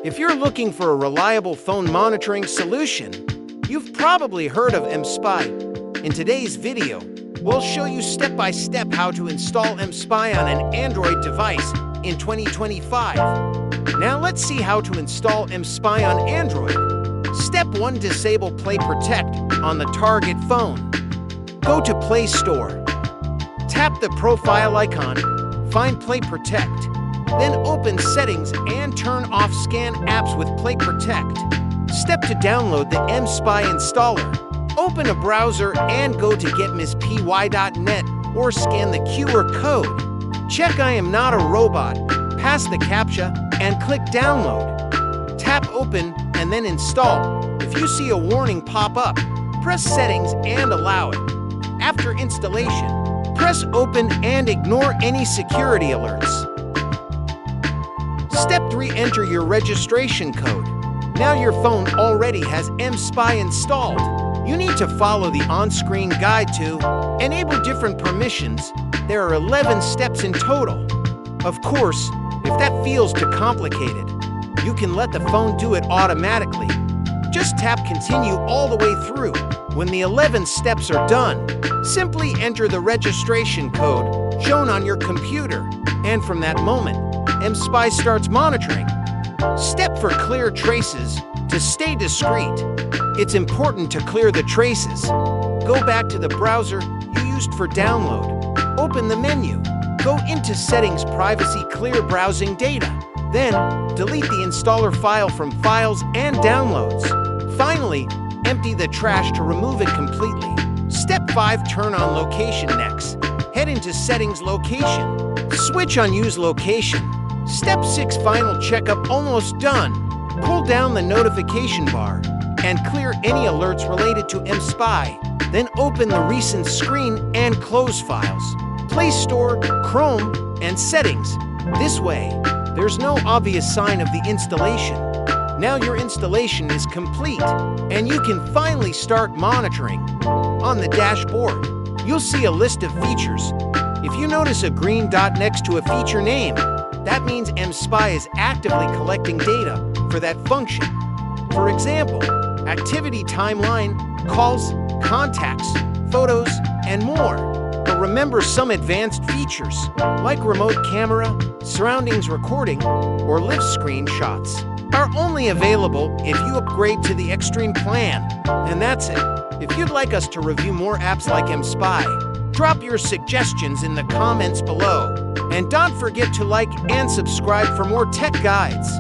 If you're looking for a reliable phone monitoring solution, you've probably heard of MSpy. In today's video, we'll show you step-by-step how to install MSpy on an Android device in 2025. Now let's see how to install MSpy on Android. Step 1. Disable Play Protect on the target phone. Go to Play Store. Tap the profile icon, find Play Protect. Then open Settings and turn off Scan Apps with Play Protect. Step to download the MSpy installer. Open a browser and go to getmspy.net or scan the QR code. Check I am not a robot, pass the CAPTCHA, and click Download. Tap Open and then Install. If you see a warning pop up, press Settings and allow it. After installation, press Open and ignore any security alerts. Step 3. Enter your registration code. Now your phone already has MSpy installed. You need to follow the on-screen guide to enable different permissions. There are 11 steps in total. Of course, if that feels too complicated, you can let the phone do it automatically. Just tap Continue all the way through. When the 11 steps are done, simply enter the registration code shown on your computer, and from that moment, MSpy starts monitoring. Step 4. Clear traces. To stay discreet, it's important to clear the traces. Go back to the browser you used for download. Open the menu. Go into Settings, Privacy, Clear Browsing Data. Then, delete the installer file from Files and Downloads. Finally, empty the trash to remove it completely. Step 5. Turn on Location next. Head into Settings, Location. Switch on Use Location. Step 6. Final checkup almost done. Pull down the notification bar and clear any alerts related to MSpy. Then open the recent screen and close files. Play Store, Chrome, and Settings. This way, there's no obvious sign of the installation. Now your installation is complete, and you can finally start monitoring. On the dashboard, you'll see a list of features. If you notice a green dot next to a feature name, that means MSpy is actively collecting data for that function. For example, activity timeline, calls, contacts, photos, and more. But remember, some advanced features, like remote camera, surroundings recording, or live screenshots, are only available if you upgrade to the Extreme plan. And that's it. If you'd like us to review more apps like MSpy, drop your suggestions in the comments below. And don't forget to like and subscribe for more tech guides.